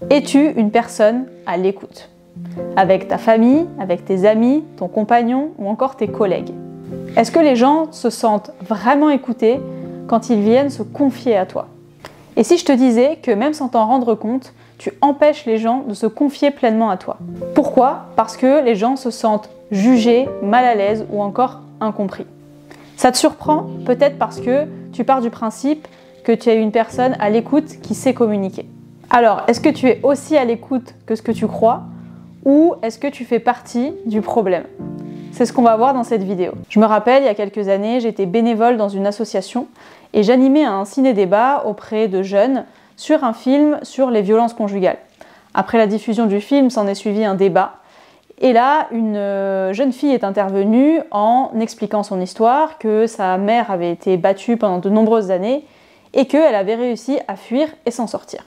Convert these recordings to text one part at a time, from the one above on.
Es-tu une personne à l'écoute? Avec ta famille, avec tes amis, ton compagnon ou encore tes collègues. Est-ce que les gens se sentent vraiment écoutés quand ils viennent se confier à toi? Et si je te disais que même sans t'en rendre compte, tu empêches les gens de se confier pleinement à toi? Pourquoi? Parce que les gens se sentent jugés, mal à l'aise ou encore incompris. Ça te surprend? Peut-être parce que tu pars du principe que tu es une personne à l'écoute qui sait communiquer. Alors, est-ce que tu es aussi à l'écoute que ce que tu crois? Ou est-ce que tu fais partie du problème? C'est ce qu'on va voir dans cette vidéo. Je me rappelle, il y a quelques années, j'étais bénévole dans une association et j'animais un ciné-débat auprès de jeunes sur un film sur les violences conjugales. Après la diffusion du film, s'en est suivi un débat. Et là, une jeune fille est intervenue en expliquant son histoire, que sa mère avait été battue pendant de nombreuses années et qu'elle avait réussi à fuir et s'en sortir.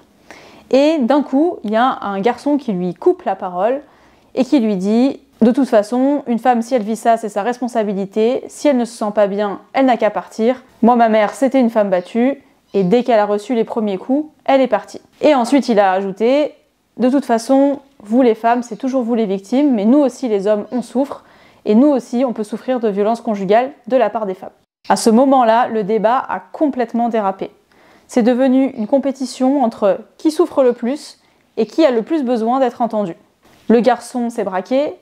Et d'un coup, il y a un garçon qui lui coupe la parole et qui lui dit « De toute façon, une femme, si elle vit ça, c'est sa responsabilité. Si elle ne se sent pas bien, elle n'a qu'à partir. Moi, ma mère, c'était une femme battue. Et dès qu'elle a reçu les premiers coups, elle est partie. » Et ensuite, il a ajouté « De toute façon, vous les femmes, c'est toujours vous les victimes, mais nous aussi, les hommes, on souffre. Et nous aussi, on peut souffrir de violences conjugales de la part des femmes. » À ce moment-là, le débat a complètement dérapé. C'est devenu une compétition entre qui souffre le plus et qui a le plus besoin d'être entendu. Le garçon s'est braqué,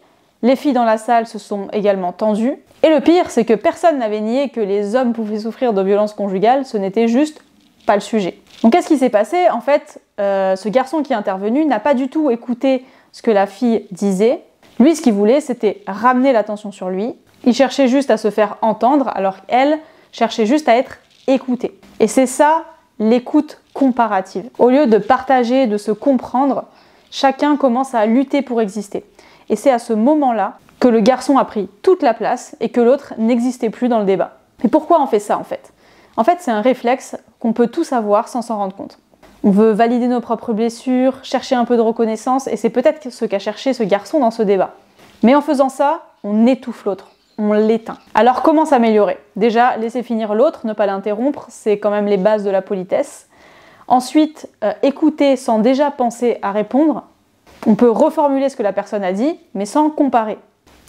les filles dans la salle se sont également tendues, et le pire, c'est que personne n'avait nié que les hommes pouvaient souffrir de violences conjugales, ce n'était juste pas le sujet. Donc qu'est-ce qui s'est passé? En fait, ce garçon qui est intervenu n'a pas du tout écouté ce que la fille disait. Lui, ce qu'il voulait, c'était ramener l'attention sur lui. Il cherchait juste à se faire entendre, alors qu'elle cherchait juste à être écoutée. Et c'est ça, l'écoute comparative. Au lieu de partager, de se comprendre, chacun commence à lutter pour exister. Et c'est à ce moment-là que le garçon a pris toute la place et que l'autre n'existait plus dans le débat. Et pourquoi on fait ça en fait? En fait, c'est un réflexe qu'on peut tous avoir sans s'en rendre compte. On veut valider nos propres blessures, chercher un peu de reconnaissance, et c'est peut-être ce qu'a cherché ce garçon dans ce débat. Mais en faisant ça, on étouffe l'autre. On l'éteint. Alors comment s'améliorer? Déjà, laisser finir l'autre, ne pas l'interrompre, c'est quand même les bases de la politesse. Ensuite, écouter sans déjà penser à répondre. On peut reformuler ce que la personne a dit, mais sans comparer.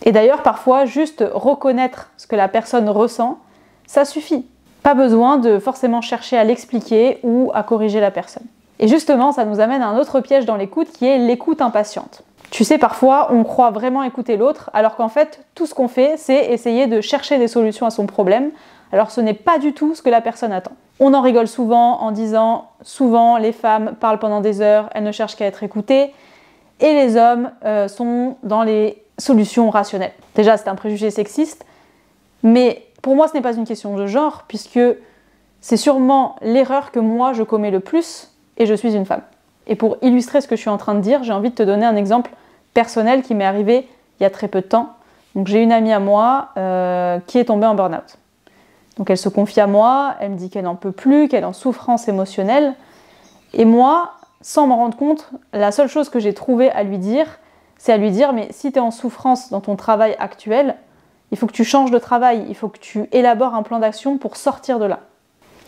Et d'ailleurs, parfois, juste reconnaître ce que la personne ressent, ça suffit. Pas besoin de forcément chercher à l'expliquer ou à corriger la personne. Et justement, ça nous amène à un autre piège dans l'écoute qui est l'écoute impatiente. Tu sais, parfois, on croit vraiment écouter l'autre, alors qu'en fait, tout ce qu'on fait, c'est essayer de chercher des solutions à son problème, alors ce n'est pas du tout ce que la personne attend. On en rigole souvent en disant « souvent, les femmes parlent pendant des heures, elles ne cherchent qu'à être écoutées », et les hommes sont dans les solutions rationnelles. Déjà, c'est un préjugé sexiste, mais pour moi, ce n'est pas une question de genre, puisque c'est sûrement l'erreur que moi, je commets le plus, et je suis une femme. Et pour illustrer ce que je suis en train de dire, j'ai envie de te donner un exemple personnel qui m'est arrivé il y a très peu de temps. Donc j'ai une amie à moi qui est tombée en burn-out. Donc elle se confie à moi, elle me dit qu'elle n'en peut plus, qu'elle est en souffrance émotionnelle. Et moi, sans m'en rendre compte, la seule chose que j'ai trouvé à lui dire, c'est à lui dire « mais si tu es en souffrance dans ton travail actuel, il faut que tu changes de travail, il faut que tu élabores un plan d'action pour sortir de là. »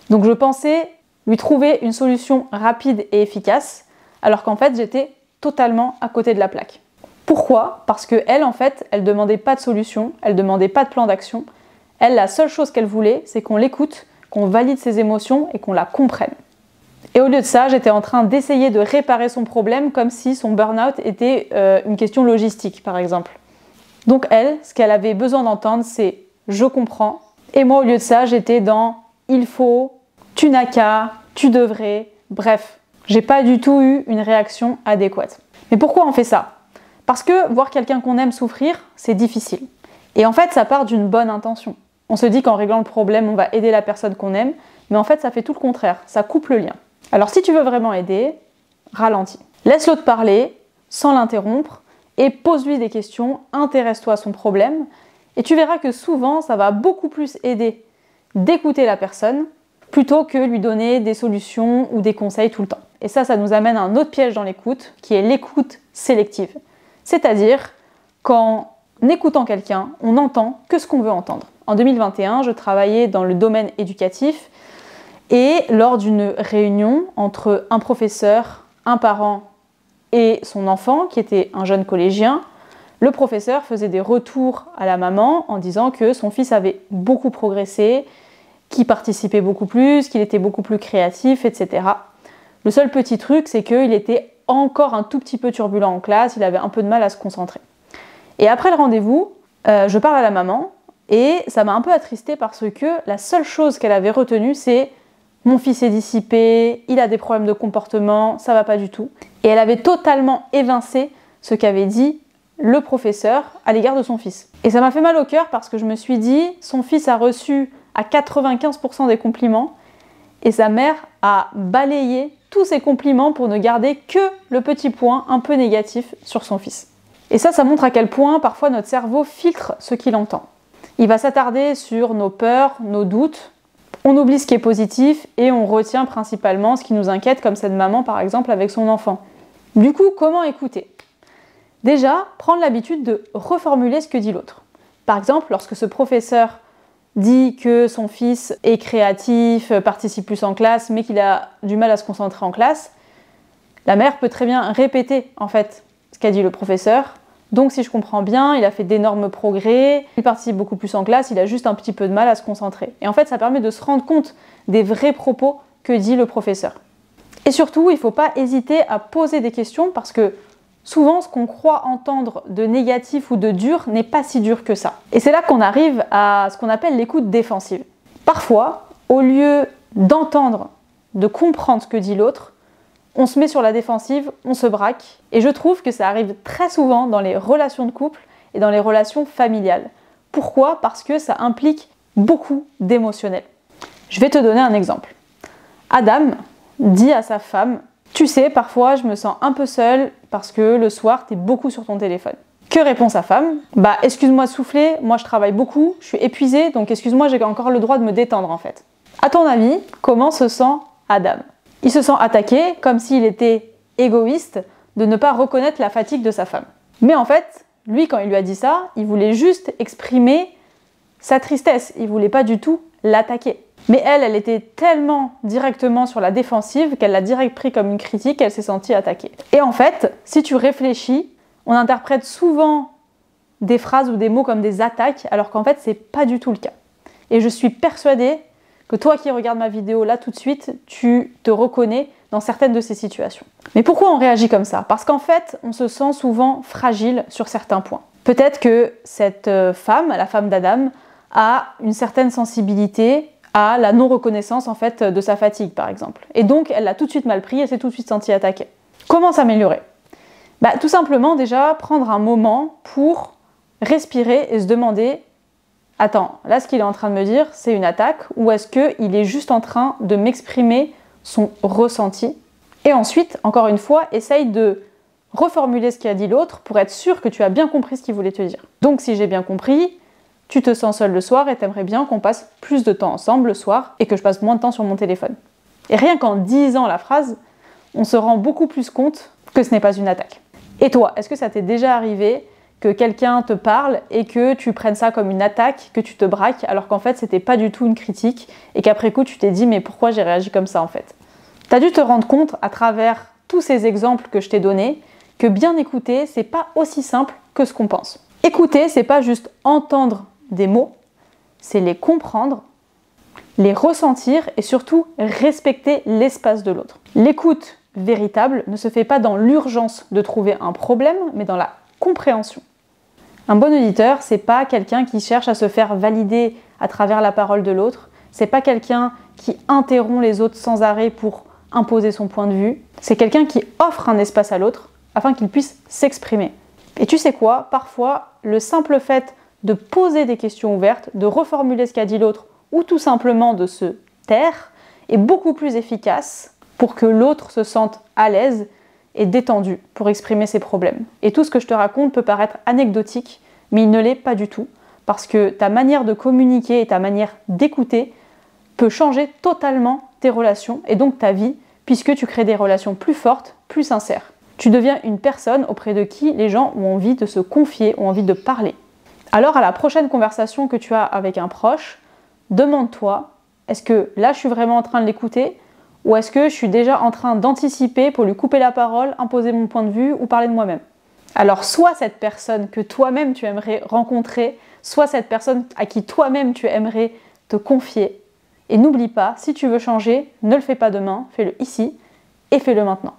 Donc je pensais lui trouver une solution rapide et efficace, alors qu'en fait j'étais totalement à côté de la plaque. Pourquoi? Parce qu'elle, en fait, elle demandait pas de solution, elle demandait pas de plan d'action. Elle, la seule chose qu'elle voulait, c'est qu'on l'écoute, qu'on valide ses émotions et qu'on la comprenne. Et au lieu de ça, j'étais en train d'essayer de réparer son problème comme si son burn-out était une question logistique, par exemple. Donc elle, ce qu'elle avait besoin d'entendre, c'est « je comprends ». Et moi, au lieu de ça, j'étais dans « il faut »,« tu n'as qu'à »,« tu devrais », bref. J'ai pas du tout eu une réaction adéquate. Mais pourquoi on fait ça? Parce que voir quelqu'un qu'on aime souffrir, c'est difficile. Et en fait, ça part d'une bonne intention. On se dit qu'en réglant le problème, on va aider la personne qu'on aime, mais en fait, ça fait tout le contraire, ça coupe le lien. Alors si tu veux vraiment aider, ralentis. Laisse l'autre parler, sans l'interrompre, et pose-lui des questions, intéresse-toi à son problème, et tu verras que souvent, ça va beaucoup plus aider d'écouter la personne, plutôt que lui donner des solutions ou des conseils tout le temps. Et ça nous amène à un autre piège dans l'écoute, qui est l'écoute sélective. C'est-à-dire, qu'en écoutant quelqu'un, on n'entend que ce qu'on veut entendre. En 2021, je travaillais dans le domaine éducatif, et lors d'une réunion entre un professeur, un parent et son enfant, qui était un jeune collégien, le professeur faisait des retours à la maman en disant que son fils avait beaucoup progressé, qu'il participait beaucoup plus, qu'il était beaucoup plus créatif, etc. Le seul petit truc, c'est qu'il était encore un tout petit peu turbulent en classe, il avait un peu de mal à se concentrer. Et après le rendez-vous, je parle à la maman et ça m'a un peu attristée parce que la seule chose qu'elle avait retenue, c'est « mon fils est dissipé, il a des problèmes de comportement, ça va pas du tout ». Et elle avait totalement évincé ce qu'avait dit le professeur à l'égard de son fils. Et ça m'a fait mal au cœur parce que je me suis dit, son fils a reçu à 95% des compliments et sa mère a balayé tous ses compliments pour ne garder que le petit point un peu négatif sur son fils. Et ça montre à quel point parfois notre cerveau filtre ce qu'il entend. Il va s'attarder sur nos peurs, nos doutes, on oublie ce qui est positif et on retient principalement ce qui nous inquiète, comme cette maman par exemple avec son enfant. Du coup, comment écouter ? Déjà, prendre l'habitude de reformuler ce que dit l'autre. Par exemple, lorsque ce professeur dit que son fils est créatif, participe plus en classe, mais qu'il a du mal à se concentrer en classe, la mère peut très bien répéter en fait ce qu'a dit le professeur. Donc si je comprends bien, il a fait d'énormes progrès, il participe beaucoup plus en classe, il a juste un petit peu de mal à se concentrer. Et en fait, ça permet de se rendre compte des vrais propos que dit le professeur. Et surtout, il ne faut pas hésiter à poser des questions parce que souvent, ce qu'on croit entendre de négatif ou de dur n'est pas si dur que ça. Et c'est là qu'on arrive à ce qu'on appelle l'écoute défensive. Parfois, au lieu d'entendre, de comprendre ce que dit l'autre, on se met sur la défensive, on se braque. Et je trouve que ça arrive très souvent dans les relations de couple et dans les relations familiales. Pourquoi ? Parce que ça implique beaucoup d'émotionnel. Je vais te donner un exemple. Adam dit à sa femme « Tu sais, parfois je me sens un peu seule parce que le soir, t'es beaucoup sur ton téléphone. » Que répond sa femme ? « Excuse-moi de souffler, moi je travaille beaucoup, je suis épuisée, donc excuse-moi, j'ai encore le droit de me détendre en fait. » À ton avis, comment se sent Adam ? Il se sent attaqué, comme s'il était égoïste de ne pas reconnaître la fatigue de sa femme. Mais en fait, lui, quand il lui a dit ça, il voulait juste exprimer sa tristesse. Il voulait pas du tout l'attaquer. Mais elle était tellement directement sur la défensive qu'elle l'a direct pris comme une critique, elle s'est sentie attaquée. Et en fait, si tu réfléchis, on interprète souvent des phrases ou des mots comme des attaques, alors qu'en fait, c'est pas du tout le cas. Et je suis persuadée que toi qui regardes ma vidéo là tout de suite, tu te reconnais dans certaines de ces situations. Mais pourquoi on réagit comme ça ? Parce qu'en fait, on se sent souvent fragile sur certains points. Peut-être que cette femme, la femme d'Adam, a une certaine sensibilité à la non-reconnaissance en fait de sa fatigue par exemple. Et donc elle l'a tout de suite mal pris, elle s'est tout de suite sentie attaquée. Comment s'améliorer ? Tout simplement déjà prendre un moment pour respirer et se demander « Attends, là ce qu'il est en train de me dire c'est une attaque ou est-ce qu'il est juste en train de m'exprimer son ressenti ?» Et ensuite, encore une fois, essaye de reformuler ce qu'a dit l'autre pour être sûr que tu as bien compris ce qu'il voulait te dire. Donc si j'ai bien compris, tu te sens seul le soir et t'aimerais bien qu'on passe plus de temps ensemble le soir et que je passe moins de temps sur mon téléphone. Et rien qu'en disant la phrase, on se rend beaucoup plus compte que ce n'est pas une attaque. Et toi, est-ce que ça t'est déjà arrivé que quelqu'un te parle et que tu prennes ça comme une attaque, que tu te braques, alors qu'en fait c'était pas du tout une critique et qu'après coup tu t'es dit mais pourquoi j'ai réagi comme ça en fait ? T'as dû te rendre compte à travers tous ces exemples que je t'ai donnés que bien écouter c'est pas aussi simple que ce qu'on pense. Écouter c'est pas juste entendre des mots, c'est les comprendre, les ressentir et surtout respecter l'espace de l'autre. L'écoute véritable ne se fait pas dans l'urgence de trouver un problème, mais dans la compréhension. Un bon auditeur, c'est pas quelqu'un qui cherche à se faire valider à travers la parole de l'autre, c'est pas quelqu'un qui interrompt les autres sans arrêt pour imposer son point de vue, c'est quelqu'un qui offre un espace à l'autre afin qu'il puisse s'exprimer. Et tu sais quoi, parfois, le simple fait de poser des questions ouvertes, de reformuler ce qu'a dit l'autre ou tout simplement de se taire est beaucoup plus efficace pour que l'autre se sente à l'aise et détendu pour exprimer ses problèmes. Et tout ce que je te raconte peut paraître anecdotique, mais il ne l'est pas du tout, parce que ta manière de communiquer et ta manière d'écouter peut changer totalement tes relations et donc ta vie, puisque tu crées des relations plus fortes, plus sincères. Tu deviens une personne auprès de qui les gens ont envie de se confier, ont envie de parler. Alors à la prochaine conversation que tu as avec un proche, demande-toi, est-ce que là je suis vraiment en train de l'écouter Ou est-ce que je suis déjà en train d'anticiper pour lui couper la parole, imposer mon point de vue ou parler de moi-même? Alors soit cette personne que toi-même tu aimerais rencontrer, soit cette personne à qui toi-même tu aimerais te confier. Et n'oublie pas, si tu veux changer, ne le fais pas demain, fais-le ici et fais-le maintenant.